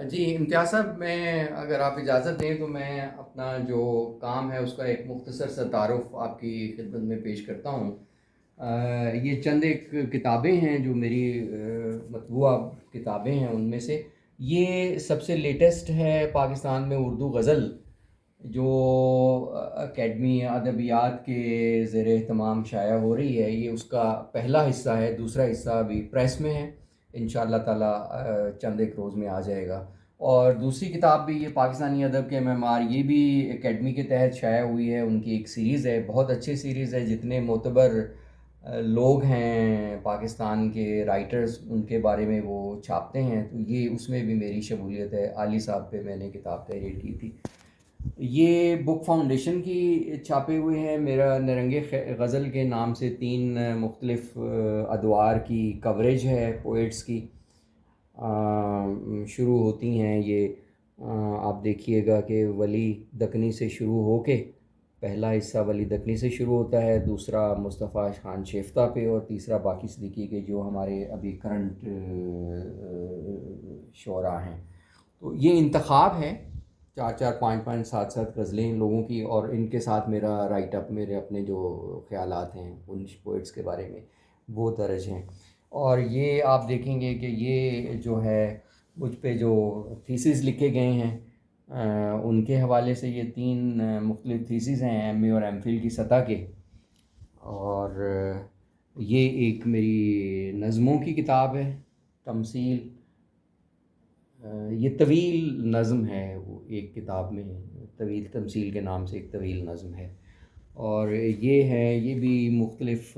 جی امتیاز صاحب، میں اگر آپ اجازت دیں تو میں اپنا جو کام ہے اس کا ایک مختصر سا تعارف آپ کی خدمت میں پیش کرتا ہوں۔ یہ چند ایک کتابیں ہیں جو میری مطبوعہ کتابیں ہیں، ان میں سے یہ سب سے لیٹسٹ ہے پاکستان میں اردو غزل، جو اکیڈمی ادبیات کے زیر اہتمام شائع ہو رہی ہے۔ یہ اس کا پہلا حصہ ہے، دوسرا حصہ ابھی پریس میں ہے، انشاءاللہ تعالیٰ چند ایک روز میں آ جائے گا۔ اور دوسری کتاب بھی یہ پاکستانی ادب کے معمار، یہ بھی اکیڈمی کے تحت شائع ہوئی ہے۔ ان کی ایک سیریز ہے، بہت اچھی سیریز ہے، جتنے معتبر لوگ ہیں پاکستان کے رائٹرز ان کے بارے میں وہ چھاپتے ہیں، تو یہ اس میں بھی میری شمولیت ہے۔ عالی صاحب پہ میں نے کتاب تحریر کی تھی۔ یہ بک فاؤنڈیشن کی چھاپے ہوئے ہیں۔ میرا نرنگ غزل کے نام سے 3 مختلف ادوار کی کوریج ہے پوئٹس کی، شروع ہوتی ہیں یہ آپ دیکھیے گا کہ ولی دکنی سے شروع ہو کے، پہلا حصہ ولی دکنی سے شروع ہوتا ہے، دوسرا مصطفیٰ خان شیفتہ پہ، اور تیسرا باقی صدیقی کے جو ہمارے ابھی کرنٹ شعراء ہیں۔ تو یہ انتخاب ہے 4 5 5 7 7 غزلیں ان لوگوں کی، اور ان کے ساتھ میرا رائٹ اپ، میرے اپنے جو خیالات ہیں ان پوئٹس کے بارے میں وہ درج ہیں۔ اور یہ آپ دیکھیں گے کہ یہ جو ہے مجھ پہ جو تھیسز لکھے گئے ہیں ان کے حوالے سے یہ 3 مختلف تھیسز ہیں، ایم اے اور ایم فل کی سطح کے۔ اور یہ ایک میری نظموں کی کتاب ہے، تمثیل، یہ طویل نظم ہے، وہ ایک کتاب میں طویل تمثیل کے نام سے ایک طویل نظم ہے۔ اور یہ ہے، یہ بھی مختلف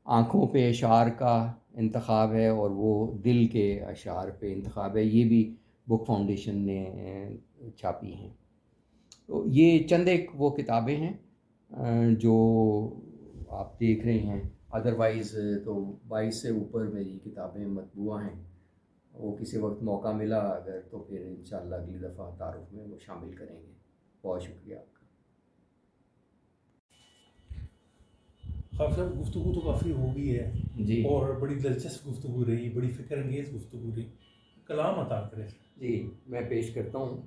آنکھوں پہ اشعار کا انتخاب ہے، اور وہ دل کے اشعار پہ انتخاب ہے، یہ بھی بک فاؤنڈیشن نے چھاپی ہیں۔ تو یہ چند ایک وہ کتابیں ہیں جو آپ دیکھ رہے ہیں۔ ادروائز تو 22 سے اوپر میری کتابیں مطبوعہ ہیں، وہ کسی وقت موقع ملا اگر تو پھر انشاءاللہ اگلی دفعہ تعارف میں وہ شامل کریں گے۔ بہت شکریہ آپ کا۔ خواجہ صاحب، گفتگو تو کافی ہو گئی ہے جی اور بڑی دلچسپ گفتگو رہی، بڑی فکر انگیز گفتگو رہی، کلام عطا کرے۔ جی میں پیش کرتا ہوں۔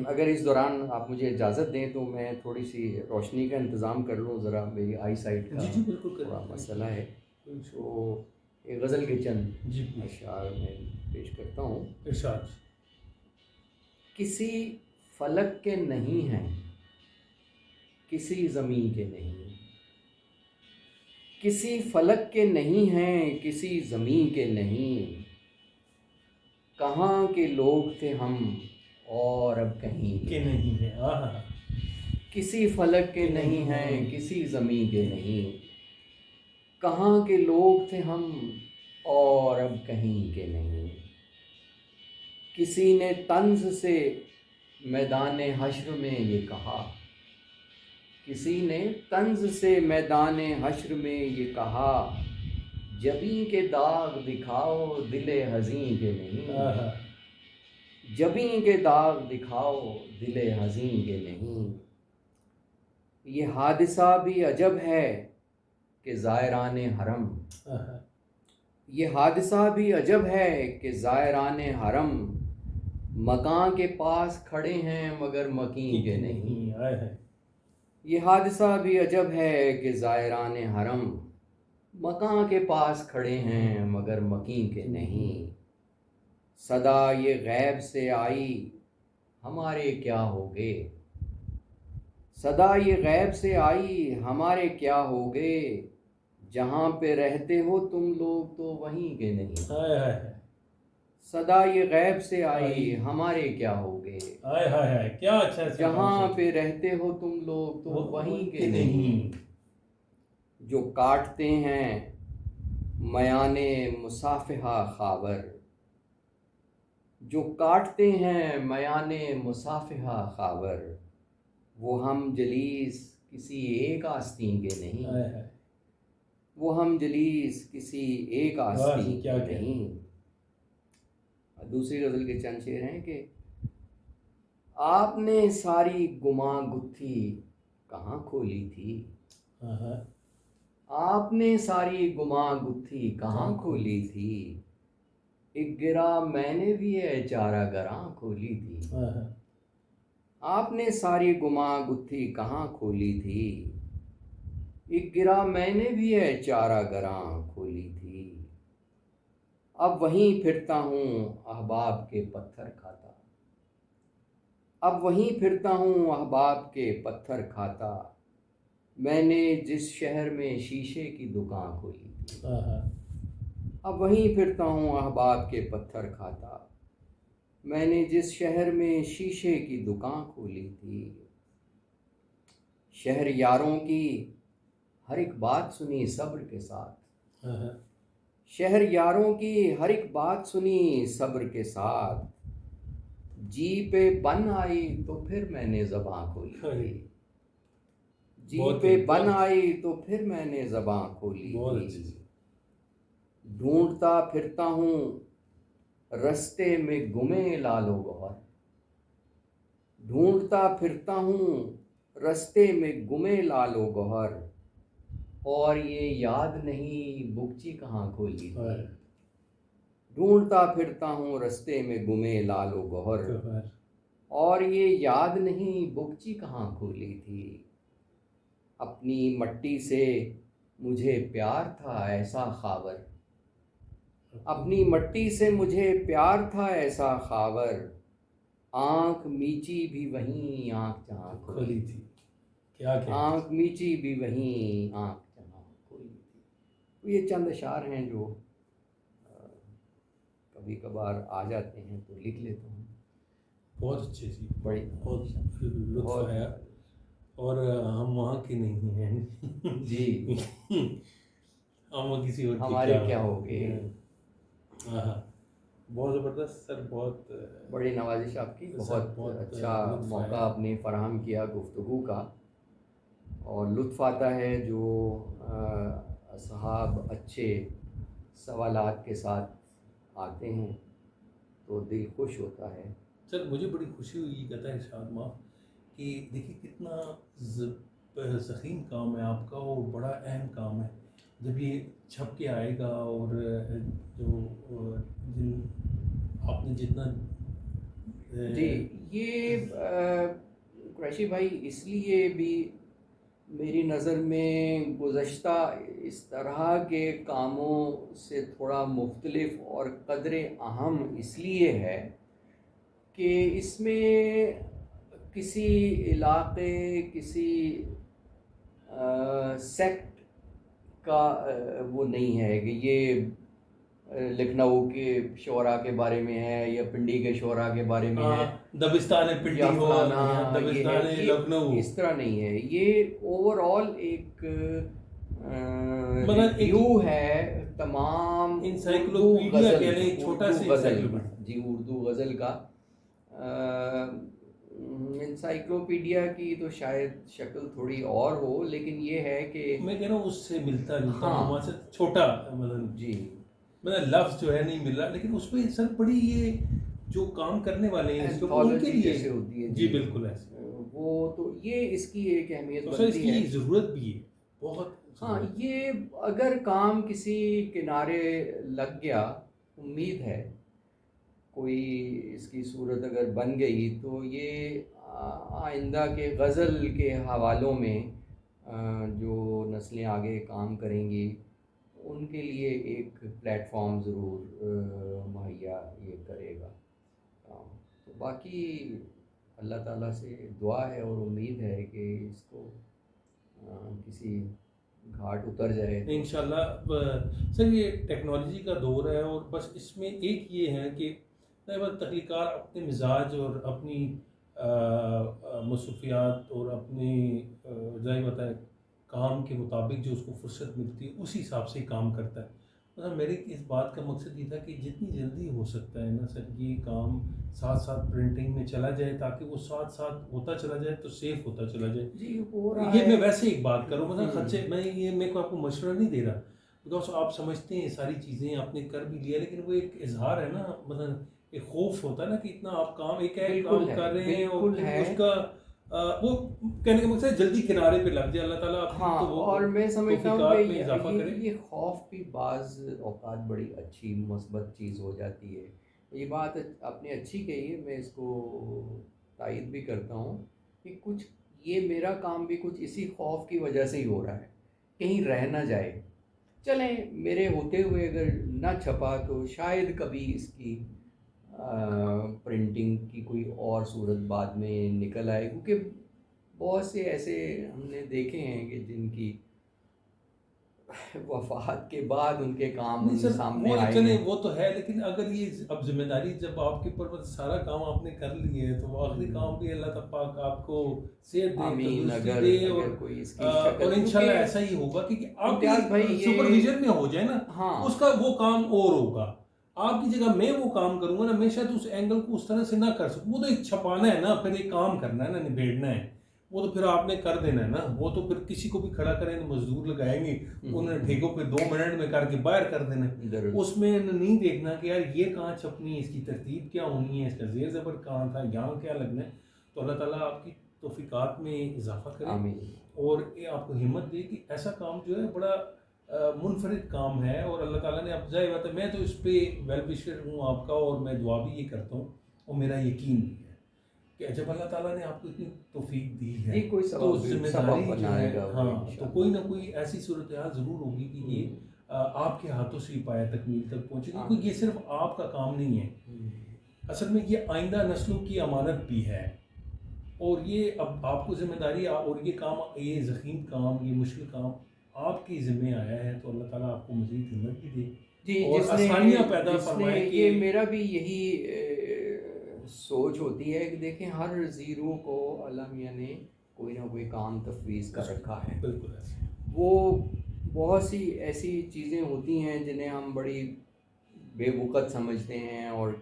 اگر اس دوران آپ مجھے اجازت دیں تو میں تھوڑی سی روشنی کا انتظام کر لوں، ذرا میری آئی سائٹ کا جی جی بالکل تھوڑا کریں۔ مسئلہ ہے۔ بالکل۔ تو ایک غزل کے چند جی پلیز، اشعار میں پیش کرتا ہوں۔ ارشاد۔ کسی فلک کے نہیں ہیں، کسی زمین کے نہیں، کسی فلک کے نہیں ہیں، کسی زمین کے نہیں، کہاں کے لوگ تھے ہم اور اب کہیں کہ نہیں ہے، کسی فلک کے نہیں ہیں، کسی زمین کے نہیں، کہاں کے لوگ تھے ہم اور اب کہیں کے نہیں۔ کسی نے طنز سے میدان حشر میں یہ کہا، کسی نے طنز سے میدان حشر میں یہ کہا، جبیں کے داغ دکھاؤ دل حزین کے نہیں، جبیں کے داغ دکھاؤ دل حزین کے نہیں۔ یہ حادثہ بھی عجب ہے کہ زائران حرم، یہ حادثہ بھی عجب ہے کہ زائران حرم، مکاں کے پاس کھڑے ہیں مگر مکین کے نہیں۔ یہ حادثہ بھی عجب ہے کہ زائران حرم، مکاں کے پاس کھڑے ہیں مگر مکین کے نہیں۔ صدا یہ غیب سے آئی ہمارے کیا ہوگے، صدا یہ غیب سے آئی ہمارے کیا ہوگے، جہاں پہ رہتے ہو تم لوگ تو وہیں کے نہیں۔ صدا یہ غیب سے آئی ہمارے کیا ہوگے، کیا اچھا، جہاں پہ رہتے ہو تم لوگ تو وہیں کے نہیں۔ جو کاٹتے ہیں میان مصافحہ خاور، جو کاٹتے ہیں میان مصافحہ خاور، وہ ہم جلیس کسی ایک آستین کے نہیں، وہ ہم جلیس کسی ایک آستین کے نہیں۔ دوسری غزل کے چند شعر ہیں کہ آپ نے ساری گماں گتھی کہاں کھولی تھی، آپ نے ساری گماں گتھی کہاں کھولی تھی، ایک گرا میں نے بھی ہے چارہ گراں کھولی تھی، آپ نے ساری گماں گتھی کہاں کھولی تھی، ایک گرا میں نے بھی ہے چارہ گراں کھولی تھی، اب وہیں پھرتا ہوں احباب کے پتھر کھاتا، اب وہیں پھرتا ہوں احباب کے پتھر کھاتا، میں نے جس شہر میں شیشے کی دکان کھولی تھی، اب وہیں پھرتا ہوں احباب کے پتھر کھاتا، میں نے جس شہر میں شیشے کی دکان کھولی تھی، شہر یاروں کی ہر ایک بات سنی صبر کے ساتھ، شہر یاروں کی ہر ایک بات سنی صبر کے ساتھ، جی پہ بن آئی تو پھر میں نے زباں کھولی تھی، جی پہ بن آئی تو پھر میں نے زباں کھولی تھی، ڈھونڈتا پھرتا ہوں رستے میں گمے لال و گوہر، ڈھونڈتا پھرتا ہوں رستے میں گمے لال و گوہر، اور یہ یاد نہیں بگچی کہاں کھولی تھی، ڈھونڈتا پھرتا ہوں رستے میں گمے لال و گوہر، اور یہ یاد نہیں بگچی کہاں کھولی تھی، اپنی مٹی سے مجھے پیار تھا ایسا خاور، اپنی مٹی سے مجھے پیار تھا ایسا خاور، آنکھ میچی بھی وہیں آنکھ جہاں کھولی تھی، آنکھ میچی بھی وہیں آنکھ جہاں کھولی تھی۔ یہ چند اشعار ہیں جو کبھی کبھار آ جاتے ہیں تو لکھ لیتا ہوں۔ بہت اچھے جی، بڑی بہت لطف آیا، اور ہم وہاں کے نہیں ہیں جی، ہم کسی اور ہمارے کیا ہو گئے۔ بہت زبردست سر، بہت بڑی نوازش آپ کی، بہت اچھا موقع آپ نے فراہم کیا گفتگو کا، اور لطف آتا ہے جو اصحاب اچھے سوالات کے ساتھ آتے ہیں تو دل خوش ہوتا ہے۔ سر مجھے بڑی خوشی ہوئی، یہ کہتا ہے ارشاد معاف کہ دیکھیے کتنا ضخیم کام ہے آپ کا، اور بڑا اہم کام ہے، جب یہ چھپ کے آئے گا، اور جو آپ نے جتنا جی، یہ قریشی بھائی اس لیے بھی میری نظر میں گزشتہ اس طرح کے کاموں سے تھوڑا مختلف اور قدر اہم اس لیے ہے کہ اس میں کسی علاقے، کسی سیکٹ کا وہ نہیں ہے کہ یہ لکھنؤ کے شعراء کے بارے میں ہے یا پنڈی کے شعراء کے بارے میں ہے، دبستان پنڈی یا ہو فلانا یا دبستان یہ لکھنؤ، اس طرح نہیں ہے، یہ اوور آل ایک مطلب ریویو ہے تمام انسائکلوپیڈیا کہہ لیں، چھوٹا سا غزل، جی اردو غزل کا۔ انسائکلوپیڈیا کی تو شاید شکل تھوڑی اور ہو، لیکن یہ ہے کہ میں کہہ رہا ہوں اس سے ملتا جلتا، ہاں مماثل چھوٹا، مطلب جی، مطلب لفظ جو ہے نہیں مل رہا، لیکن اس پہ سر بڑی یہ جو کام کرنے والے ہیں اس کو ان کے اینتھولوجی لیے جیسے ہوتی ہے جی بالکل ایسے، وہ تو یہ اس کی ایک اہمیت تو سر اس بنتی ہے۔ کی ضرورت بھی ہے بہت۔ ہاں، یہ اگر کام کسی کنارے لگ گیا، امید ہے کوئی اس کی صورت اگر بن گئی تو یہ آئندہ کے غزل کے حوالوں میں جو نسلیں آگے کام کریں گی ان کے لیے ایک پلیٹ فارم ضرور مہیا یہ کرے گا۔ تو باقی اللہ تعالیٰ سے دعا ہے اور امید ہے کہ اس کو کسی گھاٹ اتر جائے۔ انشاءاللہ سر یہ ٹیکنالوجی کا دور ہے، اور بس اس میں ایک یہ ہے کہ تخلیقات اپنے مزاج اور اپنی مصروفیات اور اپنی ظاہر بتائے کام کے مطابق جو اس کو فرصت ملتی ہے اسی حساب سے کام کرتا ہے۔ مطلب میرے اس بات کا مقصد یہ تھا کہ جتنی جلدی ہو سکتا ہے نا سر یہ کام ساتھ ساتھ پرنٹنگ میں چلا جائے، تاکہ وہ ساتھ ساتھ ہوتا چلا جائے تو سیف ہوتا چلا جائے۔ جی ہو رہا یہ ہے، میں ویسے ایک بات کروں، مطلب خدشے میں یہ میں کو آپ کو مشورہ نہیں دے رہا، بیکاز آپ سمجھتے ہیں ساری چیزیں آپ نے کر بھی لیا، لیکن وہ ایک اظہار ہے نا، مطلب ایک خوف ہوتا ہے نا کہ اتنا آپ کام ایک کام کر رہے ہیں اور اس کا وہ کہنے کا مقصد ہے جلدی کنارے پہ لگ جائے. اللہ تعالیٰ آپ ہاں، کی تو وہ اور میں سمجھتا ہوں توفیقات کہ میں اضافہ کرے. یہ خوف بھی بعض اوقات بڑی اچھی مثبت چیز ہو جاتی ہے. یہ بات آپ نے اچھی کہی ہے، میں اس کو تائید بھی کرتا ہوں کہ کچھ یہ میرا کام بھی کچھ اسی خوف کی وجہ سے ہی ہو رہا ہے، کہیں رہ نہ جائے. چلیں، میرے ہوتے ہوئے اگر نہ چھپا تو شاید کبھی اس کی پرنٹنگ کی کوئی اور صورت بعد میں نکل آئے، کیونکہ بہت سے ایسے ہم نے دیکھے ہیں کہ جن کی وفات کے بعد ان کے کام نہیں ان سر، سامنے وہ آئے چلے ہیں. وہ تو ہے، لیکن اگر یہ اب ذمہ داری جب آپ کے اوپر سارا کام آپ نے کر لی ہے تو آخری کام بھی اللہ تعالیٰ پاک آپ کو صحت دے، آمین. تندرستی اگر دے، اگر کوئی اس کی اور شکل، انشاءاللہ کیونکہ ایسا ہی ہوگا کہ آپ کی امتیاز بھائی یہ، سپرویژن میں ہو جائے نا، ہاں اس کا وہ کام اور ہوگا. آپ کی جگہ میں وہ کام کروں گا نا، میں شاید اس اینگل کو اس طرح سے نہ کر سکوں. وہ تو ایک چھپانا ہے نا، پھر ایک کام کرنا ہے نا، نبیڑنا ہے. وہ تو پھر آپ نے کر دینا ہے نا. وہ تو پھر کسی کو بھی کھڑا کریں تو مزدور لگائیں گے، انہیں ٹھیکوں پہ 2 منٹ میں کر کے باہر کر دینا. درست. اس میں نہیں دیکھنا کہ یار یہ کہاں چھپنی ہے، اس کی ترتیب کیا ہونی ہے، اس کا زیر زبر کہاں تھا، یہاں کیا لگنا ہے. تو اللہ تعالیٰ آپ کی توفیقات میں اضافہ کرے آمین. اور یہ آپ کو ہمت دے کہ ایسا کام جو ہے بڑا منفرد کام ہے. اور اللہ تعالیٰ نے اب ظاہر بات ہے، میں تو اس پہ ویل وشر ہوں آپ کا، اور میں دعا بھی یہ کرتا ہوں اور میرا یقین بھی ہے کہ جب اللہ تعالیٰ نے آپ کو اتنی توفیق دی ہے یہ کوئی تو سبب ذمہ سبب داری جو بنائے ہے، گا وہ ہاں، تو انشاءاللہ. کوئی نہ کوئی ایسی صورتحال ضرور ہوگی کہ یہ آپ کے ہاتھوں سے ہی پایا تکمیل تک پہنچے گا. کیونکہ یہ صرف آپ کا کام نہیں ہے، اصل میں یہ آئندہ نسلوں کی امانت بھی ہے. اور یہ اب آپ کو ذمہ داری، اور یہ کام، یہ ضخیم کام، یہ مشکل کام آپ کی ذمہ آیا ہے. تو اللہ تعالیٰ آپ کو مزید ہمت بھی دے جی، اور آسانیاں پیدا فرمائے کہ یہ میرا بھی یہی سوچ ہوتی ہے کہ دیکھیں ہر زیرو کو اللہ میاں نے کوئی نہ کوئی کام تفویض کر رکھا ہے. بالکل ایسے. وہ بہت سی ایسی چیزیں ہوتی ہیں جنہیں ہم بڑی بے وقت سمجھتے ہیں، اور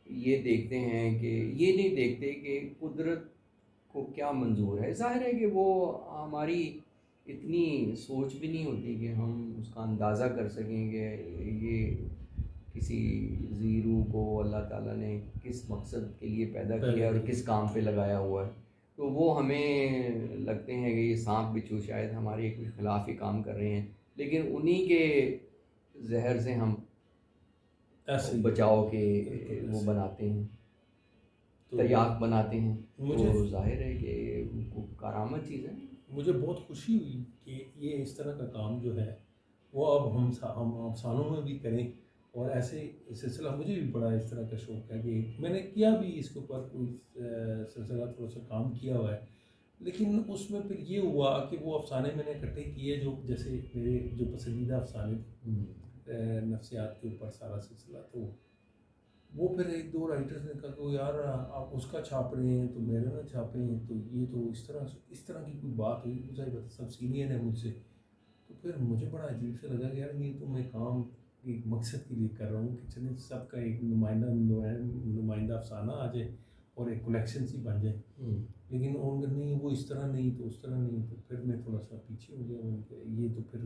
یہ دیکھتے ہیں کہ یہ نہیں دیکھتے کہ قدرت کو کیا منظور ہے. ظاہر ہے کہ وہ ہماری اتنی سوچ بھی نہیں ہوتی کہ ہم اس کا اندازہ کر سکیں کہ یہ کسی زیرو کو اللہ تعالیٰ نے کس مقصد کے لیے پیدا کیا اور کس کام پہ لگایا ہوا ہے. تو وہ ہمیں لگتے ہیں کہ یہ سانپ بچھو شاید ہمارے کوئی خلاف ہی کام کر رہے ہیں، لیکن انہی کے زہر سے ہم ایسے بچاؤ کے وہ بناتے ہیں، تریاق بناتے ہیں. تو ظاہر ہے کہ کارآمد چیز ہے. مجھے بہت خوشی ہوئی کہ یہ اس طرح کا کام جو ہے وہ اب ہم افسانوں میں بھی کریں. اور ایسے سلسلہ مجھے بھی بڑا اس طرح کا شوق ہے کہ میں نے کیا بھی اس کے اوپر کوئی سلسلہ تھوڑا سا کام کیا ہوا ہے. لیکن اس میں پھر یہ ہوا کہ وہ افسانے میں نے اکٹھے کیے جو جیسے میرے جو پسندیدہ افسانے تھے نفسیات کے اوپر سارا سلسلہ. تو وہ پھر 1-2 رائٹرز نے کہا کہ یار آپ اس کا چھاپ رہے ہیں تو میرے نہ چھاپیں. تو یہ تو اس طرح کی کوئی بات ہوئی. مجھے سب سینئر ہے مجھ سے. تو پھر مجھے بڑا عجیب سے لگا کہ یار یہ تو میں کام ایک مقصد کے لیے کر رہا ہوں کہ چلیں سب کا ایک نمائندہ افسانہ آ جائے اور ایک کلیکشن سی بن جائے. لیکن نہیں، وہ اس طرح نہیں تو اس طرح نہیں. تو پھر میں تھوڑا سا پیچھے ہو گیا. یہ تو پھر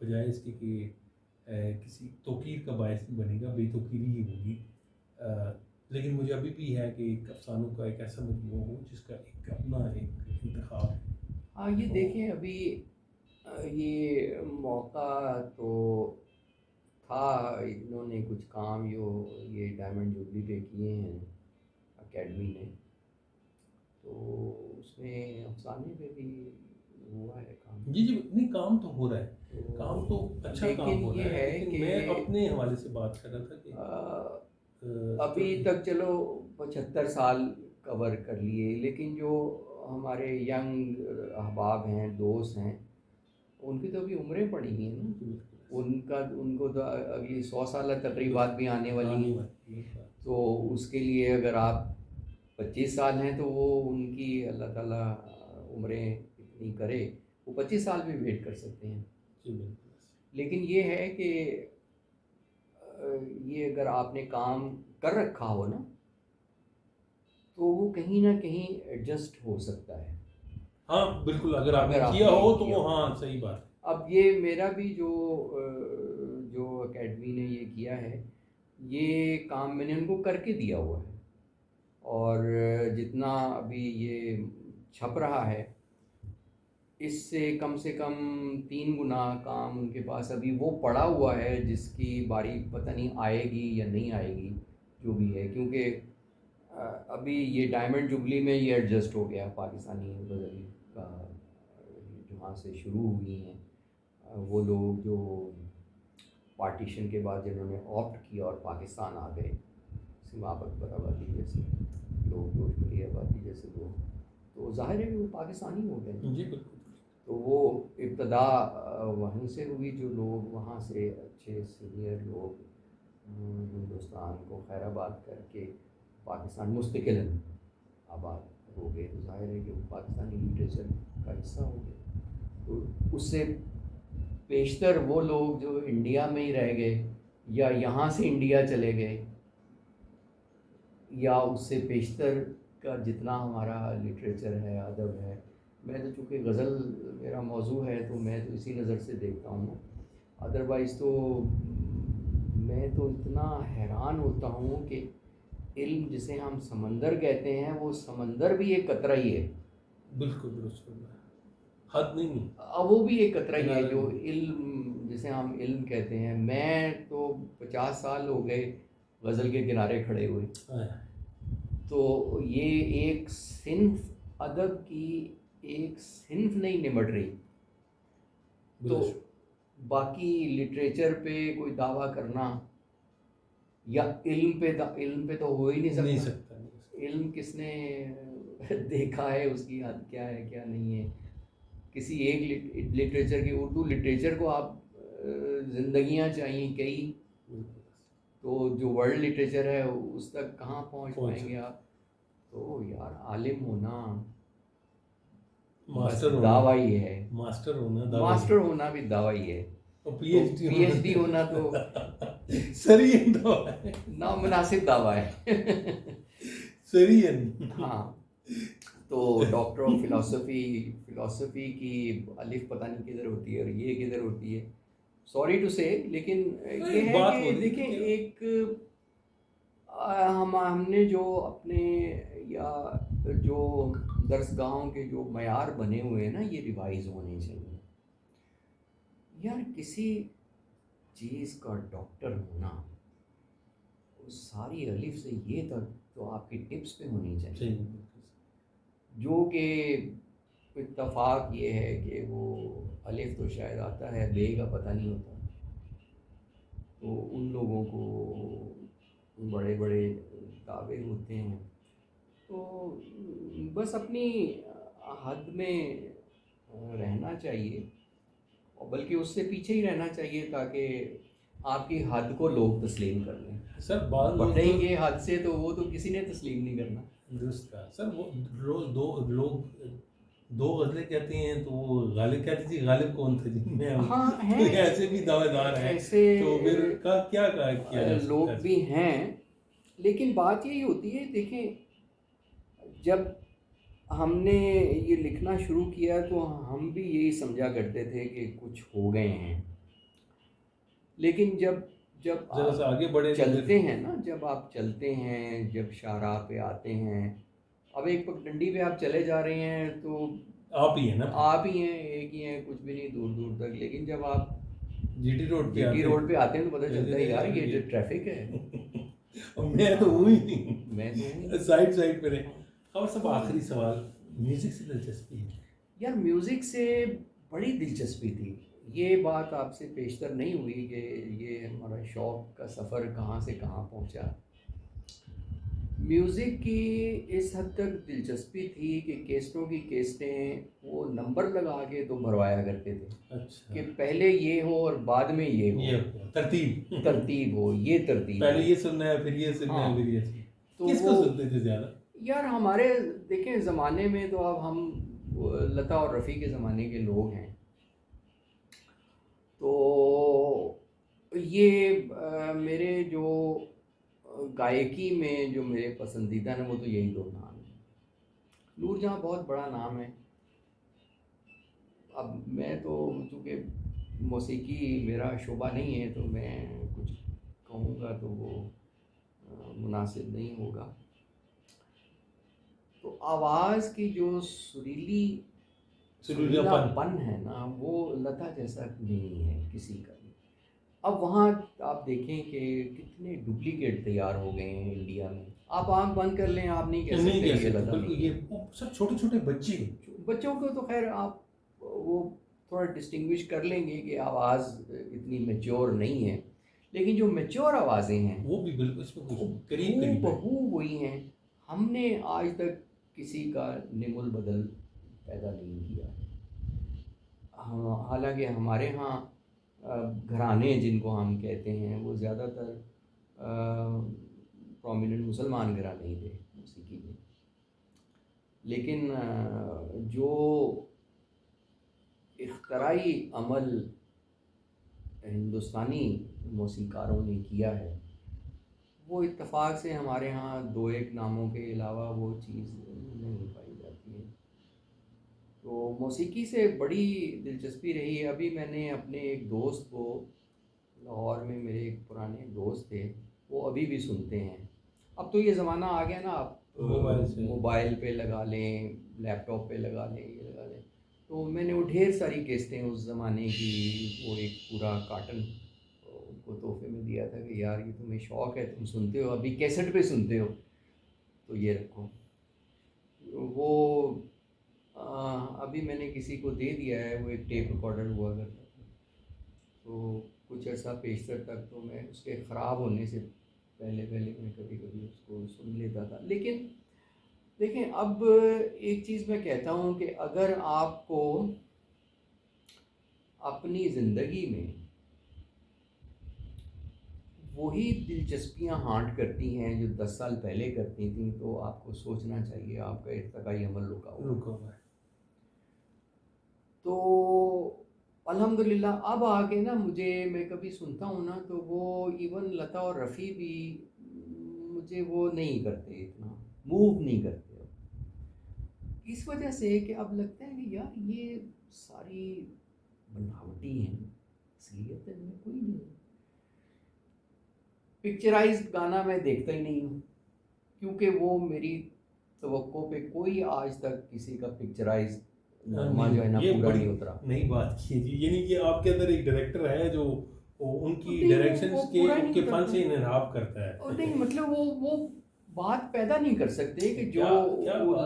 بجائے اس کے کہ کسی توقیر کا باعث نہیں بنے گا، بے توقیری ہی ہوگی. لیکن مجھے ابھی بھی ہے کہ ایک افسانوں کا ایک ایسا مجموعہ ہو جس کا ایک اپنا ایک انتخاب ہے. ہاں، یہ دیکھیں ابھی یہ موقع تو تھا، انہوں نے کچھ کام یہ ڈائمنڈ جوبلی پہ کیے ہیں اکیڈمی نے، تو اس میں افسانے پہ بھی ہوا ہے کام. جی نہیں، کام تو ہو رہا ہے، کام تو اچھا کام ہو رہا ہے. لیکن میں اپنے حوالے سے بات کر رہا تھا کہ ابھی تک چلو 75 سال کور کر لیے، لیکن جو ہمارے ینگ احباب ہیں، دوست ہیں، ان کی تو ابھی عمریں پڑی ہیں نا. ان کو تو اگلی 100 سالہ تقریبات بھی آنے والی ہیں. تو اس کے لیے اگر آپ 25 سال ہیں تو وہ ان کی اللہ تعالیٰ عمریں اتنی کرے، وہ 25 سال بھی ویٹ کر سکتے ہیں. لیکن یہ ہے کہ یہ اگر آپ نے کام کر رکھا ہو نا تو وہ کہیں نہ کہیں ایڈجسٹ ہو سکتا ہے. ہاں بالکل، اگر آپ نے کیا ہو تو وہ ہاں صحیح بات. اب یہ میرا بھی جو اکیڈمی نے یہ کیا ہے، یہ کام میں نے ان کو کر کے دیا ہوا ہے. اور جتنا ابھی یہ چھپ رہا ہے اس سے کم 3 گنا کام ان کے پاس ابھی وہ پڑا ہوا ہے جس کی باری پتہ نہیں آئے گی یا نہیں آئے گی جو بھی ہے، کیونکہ ابھی یہ ڈائمنڈ جبلی میں یہ ایڈجسٹ ہو گیا پاکستانی غزل کا، جہاں سے شروع ہوئی ہیں وہ لوگ جو پارٹیشن کے بعد جنہوں نے آپٹ کیا اور پاکستان آ گئے، سماپ اکبر آبادی جیسے لوگ، جوشپوری آبادی جیسے لوگ، تو ظاہر ہے کہ وہ پاکستانی ہو گئے. جی بالکل. تو وہ ابتدا وہیں سے ہوئی، جو لوگ وہاں سے اچھے سینئر لوگ ہندوستان کو خیر آباد کر کے پاکستان مستقل آباد ہو گئے، تو ظاہر ہے کہ وہ پاکستانی لٹریچر کا حصہ ہو گئے. تو اس سے بیشتر وہ لوگ جو انڈیا میں ہی رہ گئے یا یہاں سے انڈیا چلے گئے، یا اس سے بیشتر کا جتنا ہمارا لٹریچر ہے، ادب ہے، میں تو چونکہ غزل میرا موضوع ہے تو میں تو اسی نظر سے دیکھتا ہوں. ادروائز تو میں تو اتنا حیران ہوتا ہوں کہ علم جسے ہم سمندر کہتے ہیں وہ سمندر بھی ایک قطرہ ہی ہے. بالکل درست، حد نہیں، وہ بھی ایک قطرہ ہی ہے جو علم جسے ہم علم کہتے ہیں. میں تو 50 سال ہو گئے غزل کے کنارے کھڑے ہوئے. تو یہ ایک صنف ادب کی ایک صنف نہیں نمٹ رہی. تو باقی لٹریچر پہ کوئی دعویٰ کرنا یا علم پہ تو ہو ہی نہیں سکتا. علم کس نے دیکھا ہے، اس کی حد کیا ہے کیا نہیں ہے. کسی ایک لٹریچر کی، اردو لٹریچر کو آپ زندگیاں چاہیے کئی، تو جو ورلڈ لٹریچر ہے اس تک کہاں پہنچ پائیں گے آپ. تو یار عالم ہونا دعویٰ ہی ہے، ماسٹر ہونا بھی دعویٰ ہی ہے، پی ایچ ڈی ہونا تو نامناسب دعویٰ ہے. ہاں، تو ڈاکٹر آف فلاسفی کی الف پتہ نہیں کدھر ہوتی ہے اور یہ کدھر ہوتی ہے، سوری ٹو سے. لیکن یہ ہے کہ دیکھیں ایک ہم نے جو اپنے یا جو درس گاہوں کے جو معیار بنے ہوئے ہیں نا، یہ ریوائز ہونے چاہیے. یار کسی چیز کا ڈاکٹر ہونا، اس ساری الف سے یہ تک تو آپ کی ٹپس پہ ہونی چاہیے، جو کہ اتفاق یہ ہے کہ وہ الف تو شاید آتا ہے، بے کا پتہ نہیں ہوتا. تو ان لوگوں کو بڑے بڑے دعوے ہوتے ہیں. تو بس اپنی حد میں رہنا چاہیے، اور بلکہ اس سے پیچھے ہی رہنا چاہیے تاکہ آپ کی حد کو لوگ تسلیم کر لیں. سر بڑھیں گے حد سے تو وہ تو کسی نے تسلیم نہیں کرنا. درست کہا سر. وہ روز لوگ دو غزلیں کہتے ہیں تو وہ غالب کہتے تھے، غالب کون تھا جی؟ میں ایسے بھی دعوے دار ہیں، تو پھر کیا لوگ بھی ہیں. لیکن بات یہی ہوتی ہے، دیکھیں جب ہم نے یہ لکھنا شروع کیا تو ہم بھی یہی سمجھا کرتے تھے کہ کچھ ہو گئے ہیں. لیکن جب آپ آگے بڑھے چلتے ہیں نا، جب آپ چلتے ہیں، جب شاہراہ پہ آتے ہیں، اب ایک پگڈنڈی پہ آپ چلے جا رہے ہیں تو آپ ہی ہیں نا، آپ ہی ہیں، ایک ہی ہیں، کچھ بھی نہیں دور دور تک. لیکن جب آپ جی ٹی روڈ پہ آتے ہیں تو پتہ چلتا ہے یار یہ جو ٹریفک ہے. میں تو ہوں ہی میں تو سائڈ پہ رہے. اور سب آخری سوال، میوزک سے دلچسپی ہے؟ یار میوزک سے بڑی دلچسپی تھی. یہ بات آپ سے پیشتر نہیں ہوئی کہ یہ ہمارا شوق کا سفر کہاں سے کہاں پہنچا. میوزک کی اس حد تک دلچسپی تھی کہ کیسٹوں کی کیسٹیں وہ نمبر لگا کے تو بھروایا کرتے تھے. اچھا، کہ پہلے یہ ہو اور بعد میں یہ ہو، ترتیب ہو، یہ ترتیب، پہلے یہ سننا ہے پھر یہ سننا ہے پھر یہ. کس کو سنتے تھے زیادہ؟ یار ہمارے دیکھیں زمانے میں تو اب ہم لتا اور رفیع کے زمانے کے لوگ ہیں، تو یہ میرے جو گائکی میں جو میرے پسندیدہ ہیں وہ تو یہی دو نام ہیں. نور جہاں بہت بڑا نام ہے. اب میں تو چونکہ موسیقی میرا شعبہ نہیں ہے تو میں کچھ کہوں گا تو وہ مناسب نہیں ہوگا. تو آواز کی جو سریلا پن ہے نا وہ لتا جیسا نہیں ہے کسی کا بھی. اب وہاں آپ دیکھیں کہ کتنے ڈپلیکیٹ تیار ہو گئے ہیں انڈیا میں. آپ آنکھ بند کر لیں, آپ نہیں کہہ سکتے یہ لتا نہیں. یہ سب چھوٹے چھوٹے بچوں کو تو خیر آپ وہ تھوڑا ڈسٹنگوش کر لیں گے کہ آواز اتنی میچور نہیں ہے, لیکن جو میچور آوازیں ہیں وہ بھی بالکل اس میں قریب بہو وہی ہیں. ہم نے آج تک کسی کا نم البدل پیدا نہیں کیا. حالانکہ ہمارے ہاں گھرانے جن کو ہم کہتے ہیں وہ زیادہ تر پرومیننٹ مسلمان گھرانے ہی تھے موسیقی میں, لیکن جو اختراعی عمل ہندوستانی موسیقاروں نے کیا ہے وہ اتفاق سے ہمارے ہاں دو ایک ناموں کے علاوہ وہ چیز نہیں پائی جاتی ہے. تو موسیقی سے بڑی دلچسپی رہی ہے. ابھی میں نے اپنے ایک دوست کو, لاہور میں میرے ایک پرانے دوست تھے, وہ ابھی بھی سنتے ہیں. اب تو یہ زمانہ آ گیا نا, آپ موبائل پہ لگا لیں, لیپ ٹاپ پہ لگا لیں, یہ لگا لیں. تو میں نے وہ ڈھیر ساری کیسٹیں اس زمانے کی, وہ ایک پورا کارٹن ان کو تحفے میں دیا تھا کہ یار یہ تمہیں شوق ہے, تم سنتے ہو, ابھی کیسٹ پہ سنتے ہو تو یہ رکھو. وہ ابھی میں نے کسی کو دے دیا ہے, وہ ایک ٹیپ ریکارڈر ہوا کرتا تھا. تو کچھ عرصہ پیشتر تک تو میں اس کے خراب ہونے سے پہلے میں کبھی کبھی اس کو سن لیتا تھا. لیکن دیکھیں اب ایک چیز میں کہتا ہوں کہ اگر آپ کو اپنی زندگی میں وہی دلچسپیاں ہانٹ کرتی ہیں جو 10 سال پہلے کرتی تھیں, تو آپ کو سوچنا چاہیے آپ کا ارتقائی عمل رکا ہوا ہے. تو الحمدللہ اب آگے نا میں کبھی سنتا ہوں نا تو وہ ایون لتا اور رفیع بھی مجھے وہ نہیں کرتے, اتنا موو نہیں کرتے. اس وجہ سے کہ اب لگتا ہے کہ یار یہ ساری بناوٹی ہیں, اصلیت ان میں کوئی نہیں ہے. پکچرائزڈ گانا میں دیکھتا ہی نہیں ہوں, کیونکہ وہ میری توقع پہ کوئی آج تک کسی کا پکچرائز نغمہ جو ہے نا پورا نہیں اترا. نئی بات کی جی, یعنی کہ آپ کے اندر ایک ڈائریکٹر ہے جو ان کی ڈائریکشنز کے ان کے فن سے انحراف کرتا ہے. اور نہیں مطلب وہ بات پیدا نہیں کر سکتے کہ جو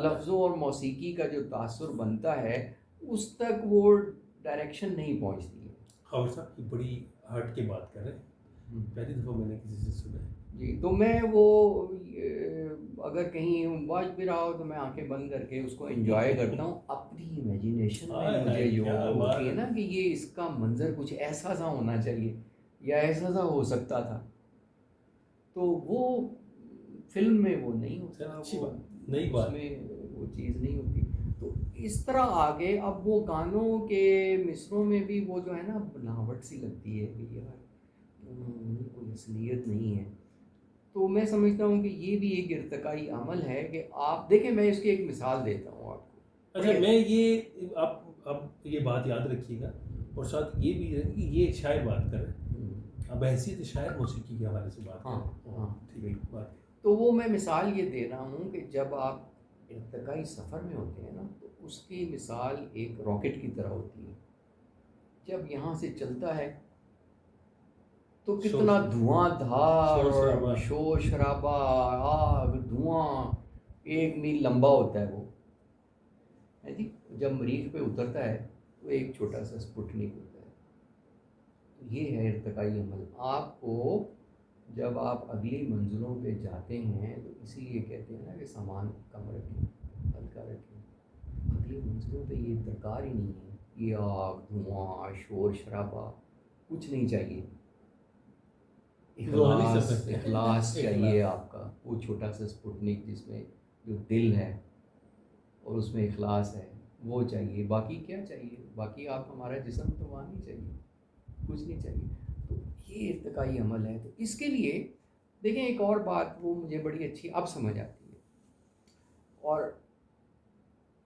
لفظوں اور موسیقی کا جو تاثر بنتا ہے اس تک وہ ڈائریکشن نہیں پہنچتی ہے. خبر صاحب کی بڑی ہٹ کے بات کر رہے ہیں, پہلی دفعہ میں نے کسی سے سنا ہے جی. تو میں وہ اگر کہیں واچ بھی رہا ہو تو میں آنکھیں بند کر کے اس کو انجوائے کرتا ہوں. اپنی امیجینیشن میں مجھے جو ہوتی ہے نا کہ یہ اس کا منظر کچھ ایسا سا ہونا چاہیے یا ایسا سا ہو سکتا تھا, تو وہ فلم میں وہ نہیں ہوتا, اس میں وہ چیز نہیں ہوتی. تو اس طرح آگے اب وہ گانوں کے مصروں میں بھی وہ جو ہے نا بناوٹ سی لگتی ہے کہ یار کوئی اصلیت نہیں ہے. تو میں سمجھتا ہوں کہ یہ بھی ایک ارتقائی عمل ہے کہ آپ دیکھیں, میں اس کی ایک مثال دیتا ہوں آپ کو. اچھا, میں یہ آپ یہ بات یاد رکھیے گا, اور ساتھ یہ بھی ہے کہ یہ ایک شاعر بات کر رہے ہیں, اب حیثیت شاعر موسیقی کے حوالے سے بات کر رہے ہیں. ہاں ٹھیک ہے بات. تو وہ میں مثال یہ دے رہا ہوں کہ جب آپ ارتقائی سفر میں ہوتے ہیں نا تو اس کی مثال ایک راکٹ کی طرح ہوتی ہے. جب یہاں سے چلتا ہے تو کتنا دھواں دھار, شور شرابہ, آگ, دھواں, 1 میل لمبا ہوتا ہے وہ جی. جب مریخ پہ اترتا ہے تو ایک چھوٹا سا اسپوٹنک ہوتا ہے. یہ ہے ارتقائی عمل. آپ کو جب آپ اگلی منزلوں پہ جاتے ہیں تو اسی لیے کہتے ہیں نا کہ سامان کم رکھیں, ہلکا رکھیں. اگلی منزلوں پہ یہ درکار ہی نہیں ہے, یہ آگ, دھواں, شور شرابہ کچھ نہیں چاہیے. اخلاص چاہیے آپ کا, وہ چھوٹا سا اسپوٹنک جس میں جو دل ہے اور اس میں اخلاص ہے وہ چاہیے. باقی کیا چاہیے, باقی آپ ہمارا جسم تو وہاں نہیں چاہیے, کچھ نہیں چاہیے. تو یہ ارتقائی عمل ہے. تو اس کے لیے دیکھیں ایک اور بات وہ مجھے بڑی اچھی اب سمجھ آتی ہے, اور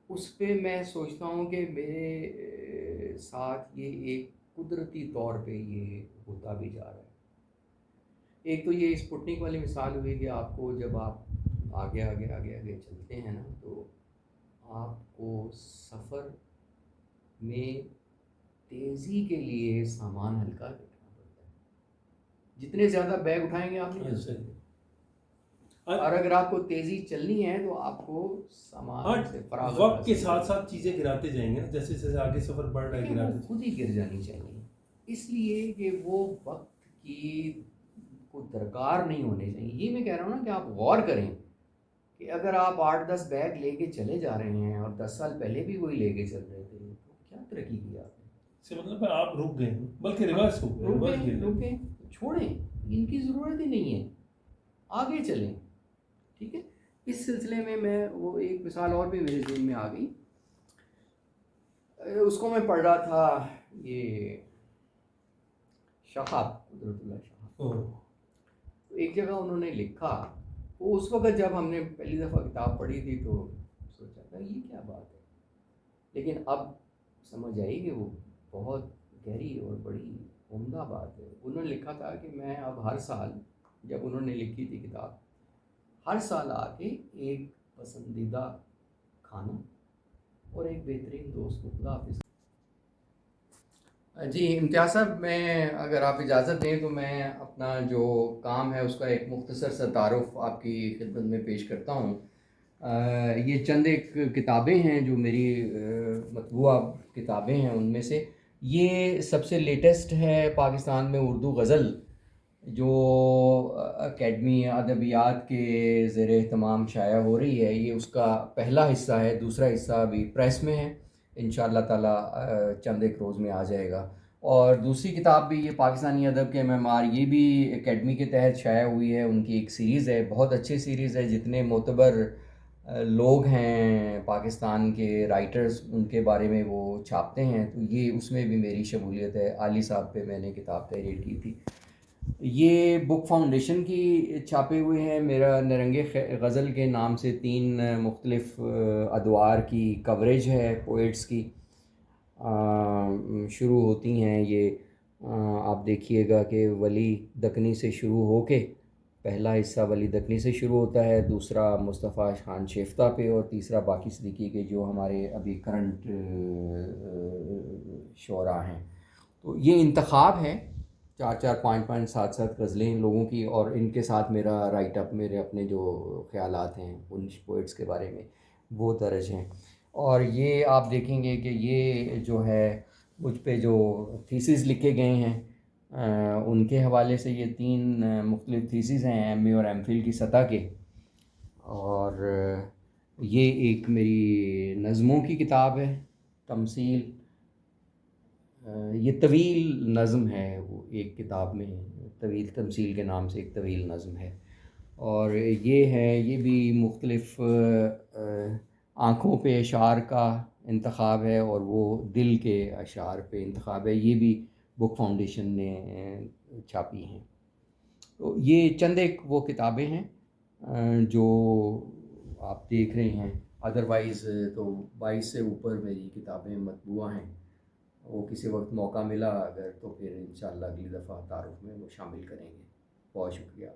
اس پہ میں سوچتا ہوں کہ میرے ساتھ یہ ایک قدرتی طور پہ یہ ہوتا بھی جا رہا ہے. ایک تو یہ اسپوٹنک والی مثال ہوئی کہ آپ کو جب آگے آگے آگے آگے چلتے ہیں نا تو آپ کو سفر میں تیزی کے لیے سامان ہلکا رکھنا پڑتا ہے. جتنے زیادہ بیگ اٹھائیں گے آپ نہیں چل سکتے. اور اگر آپ کو تیزی چلنی ہے تو آپ کو سامان سے فراغت وقت کے ساتھ ساتھ چیزیں گراتے جائیں گے نا، جیسے جیسے آگے سفر بڑھ رہا ہے گراتے خود ہی گر جانی چاہیے. اس لیے کہ وہ وقت کی کوئی درکار نہیں ہونے چاہیے. یہ میں کہہ رہا ہوں نا کہ آپ غور کریں کہ اگر آپ 8-10 بیگ لے کے چلے جا رہے ہیں اور 10 سال پہلے بھی کوئی لے کے چل رہے تھے تو کیا ترقی کی آپ نے. اس سے مطلب آپ رک گئے، بلکہ ریورس ہو گئے. رکیں، چھوڑیں، ان کی ضرورت ہی نہیں ہے، آگے چلیں. ٹھیک ہے. اس سلسلے میں وہ ایک مثال اور بھی میرے ذہن میں آ گئی. اس کو میں پڑھ رہا تھا، یہ شہاب، قدرت اللہ شہاب. ایک جگہ انہوں نے لکھا، وہ اس وقت جب ہم نے پہلی دفعہ کتاب پڑھی تھی تو سوچا تھا یہ کیا بات ہے، لیکن اب سمجھ آئی کہ وہ بہت گہری اور بڑی عمدہ بات ہے. انہوں نے لکھا تھا کہ میں اب ہر سال، جب انہوں نے لکھی تھی کتاب، ہر سال آ کے ایک پسندیدہ کھانا اور ایک بہترین دوست کو خدا حافظ. جی امتیاز صاحب، میں اگر آپ اجازت دیں تو میں اپنا جو کام ہے اس کا ایک مختصر سا تعارف آپ کی خدمت میں پیش کرتا ہوں. یہ چند ایک کتابیں ہیں جو میری مطبوعہ کتابیں ہیں. ان میں سے یہ سب سے لیٹسٹ ہے پاکستان میں اردو غزل، جو اکیڈمی ادبیات کے زیر اہتمام شائع ہو رہی ہے. یہ اس کا پہلا حصہ ہے، دوسرا حصہ ابھی پریس میں ہے، انشاءاللہ تعالی چند ایک روز میں آ جائے گا. اور دوسری کتاب بھی یہ پاکستانی ادب کے معمار، یہ بھی اکیڈمی کے تحت شائع ہوئی ہے. ان کی ایک سیریز ہے، بہت اچھی سیریز ہے. جتنے معتبر لوگ ہیں پاکستان کے رائٹرز، ان کے بارے میں وہ چھاپتے ہیں. تو یہ اس میں بھی میری شمولیت ہے. عالی صاحب پہ میں نے کتاب تحریر کی تھی. یہ بک فاؤنڈیشن کی چھاپے ہوئے ہیں. میرا نرنگ غزل کے نام سے 3 مختلف ادوار کی کوریج ہے پوئٹس کی. شروع ہوتی ہیں یہ، آپ دیکھیے گا کہ ولی دکنی سے شروع ہو کے، پہلا حصہ ولی دکنی سے شروع ہوتا ہے، دوسرا مصطفیٰ خان شیفتہ پہ، اور تیسرا باقی صدیقی کے جو ہمارے ابھی کرنٹ شعراء ہیں. تو یہ انتخاب ہے 4-4 5-5 7-7 غزلیں لوگوں کی، اور ان کے ساتھ میرا رائٹ اپ، میرے اپنے جو خیالات ہیں ان پوئٹس کے بارے میں وہ درج ہیں. اور یہ آپ دیکھیں گے کہ یہ جو ہے مجھ پہ جو تھیسز لکھے گئے ہیں ان کے حوالے سے یہ 3 مختلف تھیسز ہیں ایم اے اور ایم فل کی سطح کے. اور یہ ایک میری نظموں کی کتاب ہے، تمثیل. یہ طویل نظم ہے، وہ ایک کتاب میں طویل تمثیل کے نام سے ایک طویل نظم ہے. اور یہ ہے، یہ بھی مختلف آنکھوں پہ اشعار کا انتخاب ہے، اور وہ دل کے اشعار پہ انتخاب ہے. یہ بھی بک فاؤنڈیشن نے چھاپی ہیں. تو یہ چند ایک وہ کتابیں ہیں جو آپ دیکھ رہے ہیں. ادروائز تو 22 سے اوپر میری کتابیں مطبوعہ ہیں. وہ کسی وقت موقع ملا اگر تو پھر انشاءاللہ اگلی دفعہ تعارف میں وہ شامل کریں گے. بہت شکریہ.